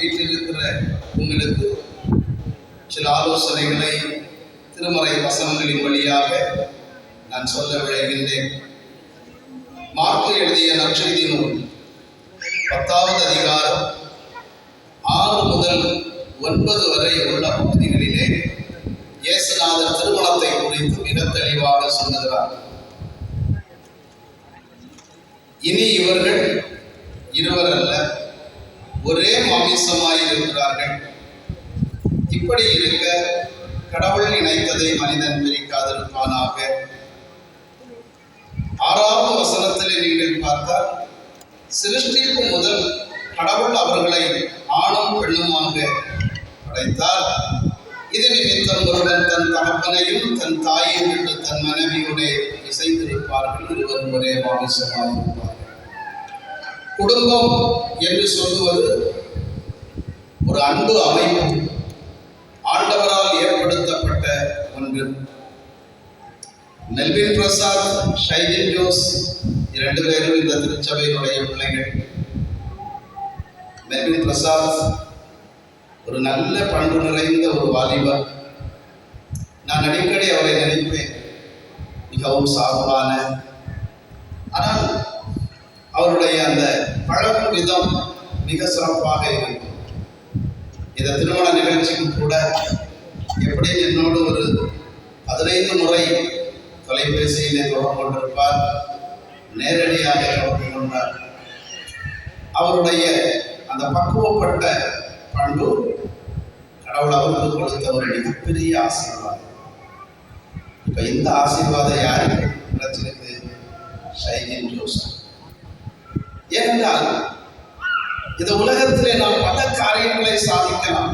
வீட்டில் இருக்கிற உங்களுக்கு சில ஆலோசனைகளை திருமறை வசனங்களின் வழியாக நான் சொல்ல விளைகின்றேன். மார்க்கு எழுதிய நற்செய்தி நூல் 10வது அதிகாரம் 6 முதல் 9 வரை உள்ள பகுதிகளிலே இயேசுநாதர் திருமணத்தை குறித்து மிக தெளிவாக சொல்லுகிறார். இனி இவர்கள் இருவர் அல்ல, ஒரே மாமிசமாயிருக்கிறார்கள். இப்படி இருக்க கடவுள் இணைத்ததை மனிதன் பிரிக்காதிருப்பானாக. 6வது வசனத்திலே நீங்கள் பார்த்தால், சிருஷ்டிப்பு முதல் கடவுள் அவர்களை ஆணும் பெண்ணுமாக படைத்தார். இது நிமித்தம் ஒருவன் தன் தகப்பனையும் தன் தாயையும் விட்டு தன் மனைவியுடைய இசைந்திருப்பார்கள், இருவரும் ஒரே மாமிசமாயிருப்பார்கள். குடும்பம் என்று சொல்லுவது ஒரு அன்பு அமைப்பு, ஆண்டவரால் ஏற்படுத்தப்பட்ட ஒன்று. மெல்வின் பிரசாத், ஷைஜின் ஜோஸ் 2 பேரும் இந்த திருச்சபையினுடைய பிள்ளைகள். மெல்வின் பிரசாத் ஒரு நல்ல பண்பு நிறைந்த ஒரு வாலிபர். நான் அடிக்கடி அவரை நினைப்பேன். மிகவும் சாதுவான, ஆனால் அவருடைய அந்த பழகும் விதம் மிக சிறப்பாக இருக்கும். இந்த திருமண நிகழ்ச்சிக்கு கூட எப்படியும் என்னோடு ஒரு 15 முறை தொலைபேசியிலே தொடர்பு கொண்டிருப்பார், நேரடியாக தொடர்பு கொண்டார். அவருடைய அந்த பக்குவப்பட்ட பண்பு கடவுள் அவருக்கு கொடுத்த ஒரு மிகப்பெரிய ஆசீர்வாதம். இப்ப இந்த ஆசீர்வாதம் யாருக்கு கிடைச்சிருக்கு? ஷைஜின் ஜோஸ். ஏனென்றால் இந்த உலகத்திலே நாம் பல காரியங்களை சாதிக்கலாம்.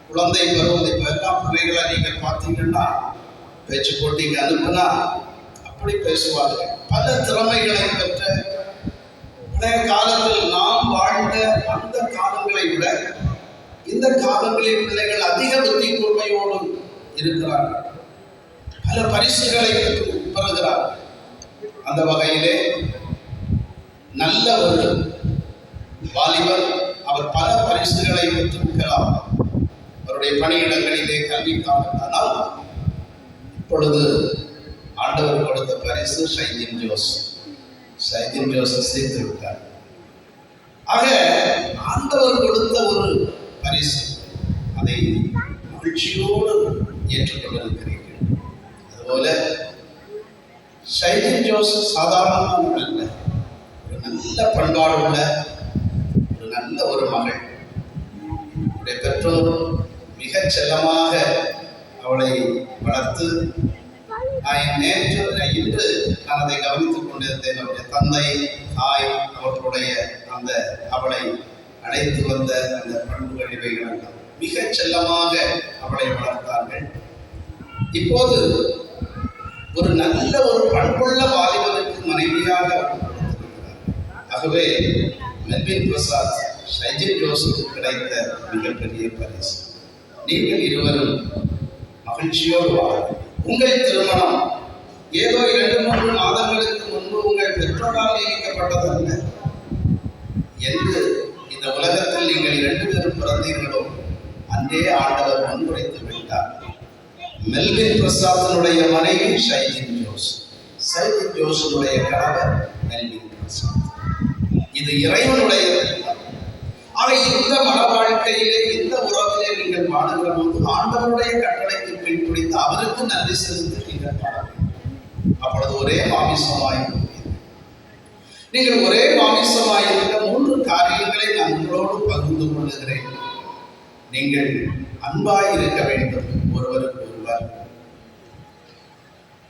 குழந்தை பருவம், இப்ப எல்லா பிள்ளைகளை நீங்கள் பார்த்தீங்கன்னா பேச்சு போட்டிக்கு அனுப்புனா அப்படி பேசுவார்கள். பல திறமைகளை பெற்ற பழைய காலத்தில் நாம் வாழ்ந்த அந்த காலங்களை விட இந்த காலங்களில் பிள்ளைகள் அதிக புத்தி கூர்மையோடு இருக்கிறார்கள். பல பரிசுகளை பெறுகிறார்கள். அந்த வகையிலே நல்ல ஒரு வாலிபர், அவர் பல பரிசுகளை பெற்றிருக்கலாம் அவருடைய பணியிடங்களிலே கல்விக்காக. ஆனால் இப்பொழுது ஆண்டவர் கொடுத்த பரிசு ஷைஜின் ஜோஸ். ஷைஜின் ஜோஸை சேர்த்து விட்டார். ஆக ஆண்டவர் கொடுத்த ஒரு பரிசு, அதை மகிழ்ச்சியோடு ஏற்றுக்கொண்டிருக்கிறீர்கள். அதுபோல ஷைஜின் ஜோஸ் சாதாரணமாக அல்ல, ஒரு நல்ல பண்பாடுள்ள ஒரு நல்ல ஒரு மகள். அவருடைய பெற்றோர் மிக செல்லமாக அவளை வளர்த்து, இன்று நான் அதை கவனித்துக் கொண்டிருந்தேன். அவருடைய தந்தை, தாய் அவர்களுடைய அந்த அவளை அழைத்து வந்த அந்த பண்புகள் இவைகள் மிக செல்லமாக அவளை வளர்த்தார்கள். இப்போது ஒரு நல்ல ஒரு பண்புள்ள வாலிபருக்கு மனைவியாக ஆகவே மெல்வின் பிரசாத், ஷைஜின் ஜோஸுக்கு கிடைத்த மிகப்பெரிய பரிசு. நீங்கள் இருவரும் மகிழ்ச்சியோடு வாழுங்கள். உங்கள் திருமணம் ஏதோ 2-3 மாதங்களுக்கு முன்பு உங்கள் பெற்றோரால் நியமிக்கப்பட்டதல்ல. என்று இந்த உலகத்தில் நீங்கள் 2 பேரும் பிறந்தீர்களோ அன்றே ஆண்டவர் முன்வைத்து விட்டார். மெல்வின் பிரசாத்தினுடைய மனைவி ஷைஜின் ஜோஸ், ஷைஜின் ஜோஸுடைய கணவர் மெல்வின் பிரசாத். இது இறைவனுடைய. ஆக இந்த மன வாழ்க்கையிலே, இந்த உறவிலே நீங்கள் வாழுகிற போது ஆண்டவருடைய கட்டளைக்கு பின்பற்றித்து அவருக்கு நன்றி செலுத்தி நீங்கள் வாழ வேண்டும். அப்பொழுது ஒரே மாமிசமாயிருக்கும். நீங்கள் ஒரே மாமிசமாயிருக்க 3 காரியங்களை நான் உங்களோடு பகிர்ந்து கொள்ளுகிறேன். நீங்கள் அன்பாய் இருக்க வேண்டும் ஒருவருக்கு ஒருவர்.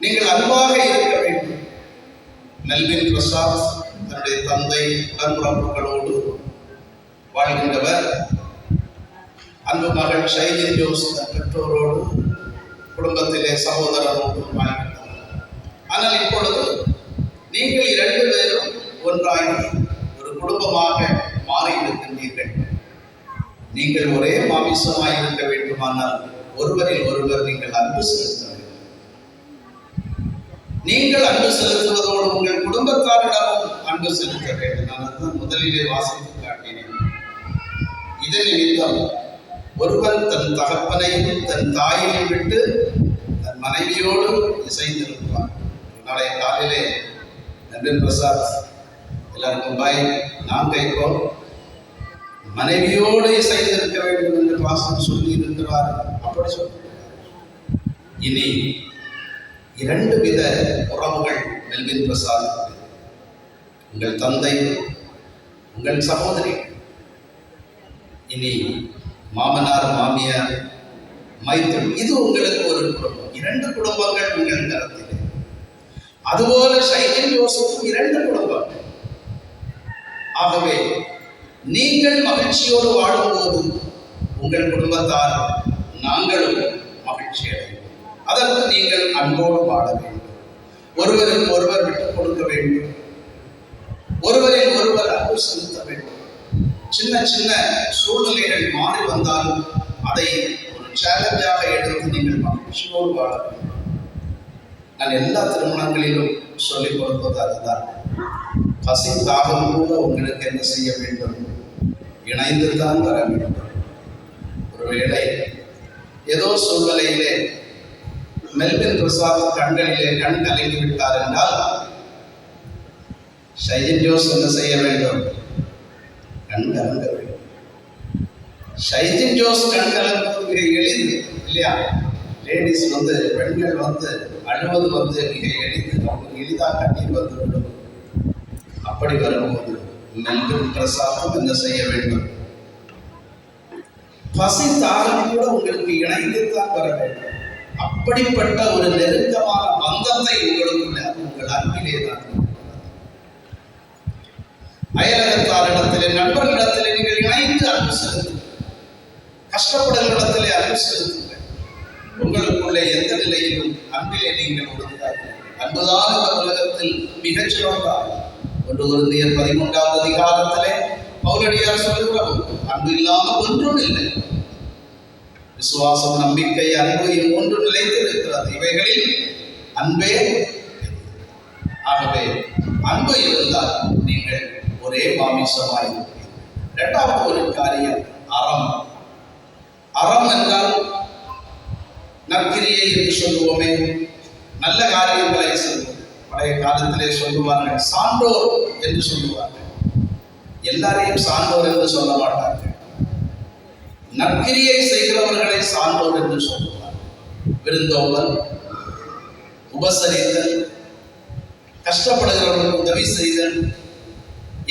நீங்கள் அன்பாக இருக்க வேண்டும். மெல்வின் பிரசாத் தன்னுடைய தந்தை, உடன்பிறப்புகளோடு வாழ்கின்றவர். அன்பு மகள் ஷைஜின் ஜோஸ் தன் பெற்றோரோடு, குடும்பத்திலே சகோதரரோடு வாழ்கின்றனர். ஆனால் இப்பொழுது நீங்கள் 2 பேரும் ஒன்றாகி ஒரு குடும்பமாக மாறி இருக்கின்றீர்கள். நீங்கள் ஒரே மாமிசமாய் இருக்க வேண்டுமானால் ஒருவரில் ஒருவர் நீங்கள் அன்பு செலுத்த வேண்டும். நீங்கள் அன்பு செலுத்துவதோடு உங்கள் குடும்பத்தாரிடமும் அன்பு செலுத்த வேண்டும். நான் அதுதான் முதலிலே வாசித்து காட்டினேன். இதன் நிமித்தம் ஒருவன் தன் தகப்பனையும் தன் தாயையும் விட்டு தன் மனைவியோடு இசைந்திருப்பான். நாளைய காலையிலே நண்பன் பிரசாத் எல்லாருக்கும் பாய், நாம் கைப்போம் மனைவியோடு இசைந்திருக்க வேண்டும் என்று பாசம் சொல்லி இருக்கிறார். அப்படி சொல்ல இனி 2 வித உறவுகள் மெல்வின் பிரசாத், உங்கள் தந்தை, உங்கள் சகோதரி. இனி மாமனார், மாமியார், மைத்தன், இது உங்களுக்கு ஒரு குடும்பம். 2 குடும்பங்கள் உங்கள் கருத்தில். அதுபோல ஷைஜன் யோசேப்பும் 2 குடும்பங்கள். ஆகவே நீங்கள் மகிழ்ச்சியோடு வாழும்போது உங்கள் குடும்பத்தார் நாங்களும் மகிழ்ச்சி அடைவோம். அதற்கு நீங்கள் அன்போடு வாழ வேண்டும். ஒருவருக்கு ஒருவர் விட்டுக் கொடுக்க வேண்டும். ஒருவரில் ஒருவர் அன்பு செலுத்த வேண்டும். சின்ன சின்ன சூழ்நிலைகள் மாறி வந்தாலும் அதை ஒரு சேலஞ்சாக எடுத்து நீங்கள் மகிழ்ச்சியோடு வாழ வேண்டும். நான் எல்லா திருமணங்களிலும் சொல்லிக் கொடுப்பது அதுதான். பசி தாகம் கூட உங்களுக்கு என்ன செய்ய வேண்டும்? இணைந்து தான் வர வேண்டும். ஒருவேளை ஏதோ சூழ்நிலையிலே மெல்வின் பிரசாத் கண்களிலே கண் கலங்கி விட்டார் என்றால் ஷைஜன் ஜோஸ் என்ன செய்ய வேண்டும்? கண் கலங்க வேண்டும். ஷைஜன் ஜோஸ் கண் கலங்குவது மிக எளிது இல்லையா? லேடிஸ் பெண்கள் அழுவது மிக எளிது. அவங்களுக்கு எளிதாக கண்ணீர் வந்துவிடும். அப்படி வரும்போது மெல்வின் பிரசாத்தும் என்ன செய்ய வேண்டும்? பசி தாகம் கூட உங்களுக்கு இணைந்து தான் வர வேண்டும். அப்படிப்பட்ட ஒரு நெருக்கமான பந்தத்தை உங்களுக்குள்ள உங்கள் அன்பிலே தான். அயலகத்தாரிடத்திலே, நண்பர்களிடத்திலே நீங்கள் இணைந்து அன்பு செலுத்துங்கள். கஷ்டப்படுகளிடத்திலே அன்பு செலுத்துங்கள். உங்களுக்குள்ளே எந்த நிலையிலும் அன்பிலே நீங்கள் உறுதியாக. அன்புதான் இந்த உலகத்தில் மிகச்சிறந்தார். 1 கொரிந்தியர் 13ஆம் அதிகாரத்திலே பவுலடியார் சொல்லுகிறோம், அன்பு இல்லாமல் ஒன்றும் இல்லை. விசுவாசம், நம்பிக்கை, அன்பு ஒன்று நிலைத்து இருக்கிறது. இவைகளில் அன்பே. ஆகவே அன்பு இருந்தால் நீங்கள் ஒரே மாமிசமாய் இருப்பீர்கள். 2வது ஒரு காரியம் அறம். அறம் என்றால் நற்கிரியை என்று சொல்லுவோமே, நல்ல காரியங்களை செய்வோம். பழைய காலத்திலே சொல்லுவார்கள் சான்றோர் என்று சொல்லுவார்கள். எல்லாரையும் சான்றோர் என்று சொல்ல மாட்டார்கள். நற்கிரியை செய்கிறவர்களை சான்றோர் என்று சொல்லுவார். விருந்தோம்பல், உபசரித்தல், கஷ்டப்படுகிறவர்களுக்கு உதவி செய்தல்,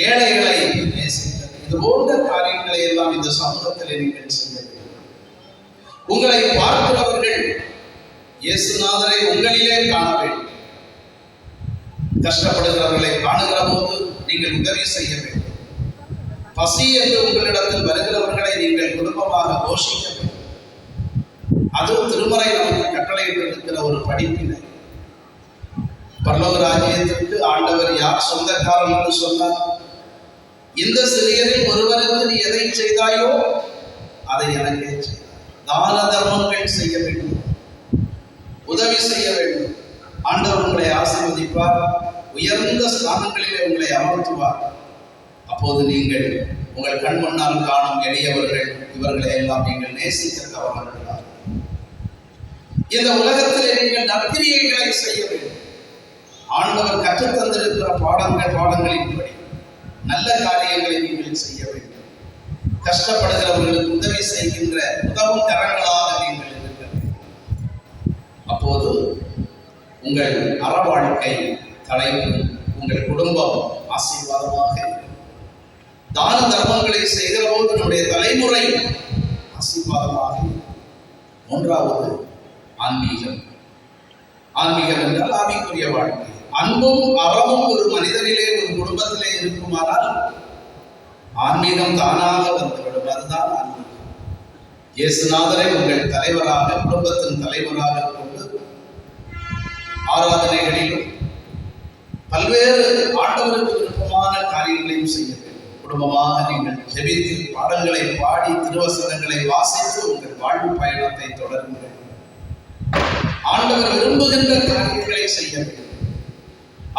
ஏழைகளை நேசித்தல், இது போன்ற காரியங்களை எல்லாம் இந்த சமூகத்தில் நீங்கள் செய்ய வேண்டும். உங்களை பார்க்கிறவர்கள் இயேசுநாதரை உங்களிலே காண வேண்டும். கஷ்டப்படுகிறவர்களை காணுகிற போது நீங்கள் உதவி செய்ய வேண்டும். பசி என்று உங்களிடத்தில் வருகிறவர்களை நீங்கள் குடும்பமாக போஷிக்க வேண்டும். அதுவும் திருமறை நமக்கு கட்டளையிட்டிருக்கிற ஒரு படிப்பினை. பரலோக ராஜ்யத்திற்கு ஆண்டவர் யார் சொந்தக்காரர் என்று சொன்னார்? இந்த சிறியரில் ஒருவருக்கு நீ எதை செய்தாயோ அதை எனக்கே செய்தார். தான தர்மங்கள் செய்ய வேண்டும், உதவி செய்ய வேண்டும். ஆண்டவர் உங்களை ஆசீர்வதிப்பார், உயர்ந்த ஸ்தானங்களிலே உங்களை அமர்த்துவார். அப்போது நீங்கள் உங்கள் கண் முன்னால் காணும் எளியவர்கள் இவர்களை எல்லாம் நீங்கள் நேசிக்க தவறுகிறார். இந்த உலகத்திலே நீங்கள் நற்கிரியைகளை செய்ய வேண்டும். ஆண்டவர் கற்றுத்தந்திருக்கிற பாடங்களின்படி நல்ல காரியங்களை நீங்கள் செய்ய வேண்டும். கஷ்டப்படுகிறவர்களுக்கு உதவி செய்கின்ற உதவும் கரங்களாக நீங்கள் இருக்க வேண்டும். அப்போது உங்கள் அற வாழ்க்கை தலைப்பு, உங்கள் குடும்பம் ஆசீர்வாதமாக இருக்கும். தான தர்மங்களை செய்கிற போது நம்முடைய தலைமுறை ஆசீர்வாதமாக இருக்கும். 3வது ஆன்மீகம். ஆன்மீகம் என்றால் ஆவிக்குரிய வாழ்க்கை. அன்பும் அறமும் ஒரு மனிதனிலே, ஒரு குடும்பத்திலே இருக்குமானால் ஆன்மீகம் தானாக வந்துவிடும். அதுதான் ஆன்மீகம். இயேசுநாதரை உங்கள் தலைவராக, குடும்பத்தின் தலைவராக கொண்டு ஆராதனைகளிலும் பல்வேறு ஆண்டவருக்கு விருப்பமான காரியங்களையும் செய்ய வேண்டும். குடும்பமாக நீங்கள் ஜெபித்து, பாடல்களை பாடி, திருவசனங்களை வாசித்து உங்கள் வாழ்வு பயணத்தை தொடருங்கள். ஆண்டவர் விரும்புகின்ற காரியங்களை செய்ய வேண்டும்.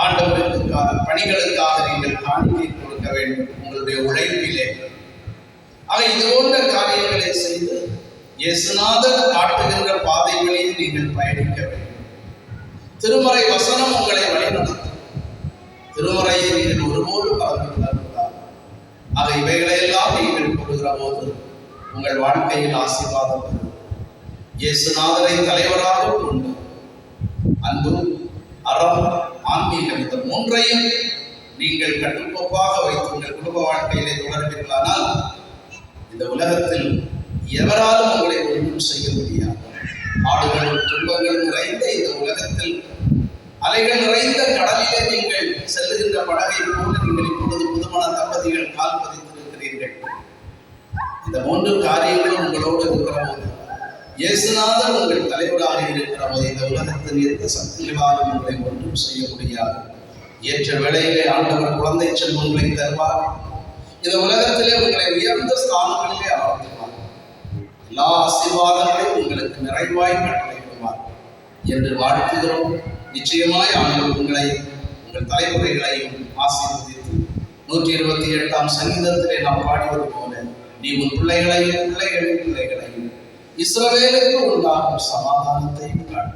ஆண்டவருக்காக, பணிகளுக்காக நீங்கள் காணிக்கை கொடுக்க வேண்டும். உங்களுடைய உழைப்பிலே ஆக இது போன்ற காரியங்களை செய்து இயேசுநாதர் காட்டுகின்ற பாதைகளில் நீங்கள் பயணிக்க வேண்டும். திருமறை வசனம் உங்களை வழிநடத்தும். திருமறையை நீங்கள் ஒருபோது மறந்துவிடக்கூடாது. ஆக இவைகளையெல்லாம் நீங்கள் கொடுக்கிற போது உங்கள் வாழ்க்கையில் ஆசீர்வாதம் வரும். இயேசுநாதரை தலைவராக கொண்டு அன்பும் அறம் ஆன்மீகம் இந்த மூன்றையும் நீங்கள் கட்டுக்கோப்பாக வைத்து உங்கள் குடும்ப வாழ்க்கையிலே தொடர்பீர்களானால் இந்த உலகத்தில் எவராலும் உங்களை ஒன்றும் செய்ய முடியாது. ஆடுகளும் துன்பங்கள் நிறைந்த இந்த உலகத்தில் அலைகள் நிறைந்த கடலிலே நீங்கள் செல்லுகின்ற படகை போல நீங்கள் இப்பொழுது புதுமண தம்பதிகள் கால் பதித்திருக்கிறீர்கள். இந்த மூன்று காரியங்களும் உங்களோடு இருக்கிற போது இயேசுநாதர் உங்கள் தலைவராக இருக்கிற போது இந்த உலகத்தில் எந்த சக்திகளாலும் உங்களை ஒன்றும் செய்ய முடியாது. ஏற்ற வேளையிலே ஆண்டவர் குழந்தை செல்வங்களை தருவார். இந்த உலகத்திலே உங்களை உயர்ந்த ஸ்தானங்களிலே அமர்த்துவார். எல்லா ஆசீர்வாதங்களையும் உங்களுக்கு நிறைவாய் கட்டளையிடுவார் என்று வாழ்த்துகிறோம். நிச்சயமாய் ஆண்டவர் உங்களை உங்கள் தலைமுறைகளையும் ஆசீர்வதித்து 128ஆம் சங்கீதத்திலே நாம் பாடுவது போல நீ உன் பிள்ளைகளையும் பிள்ளைகளின் பிள்ளைகளையும் இஸ்ரவேலுக்கு உண்டாகும் சமாதானத்தை காட்டு.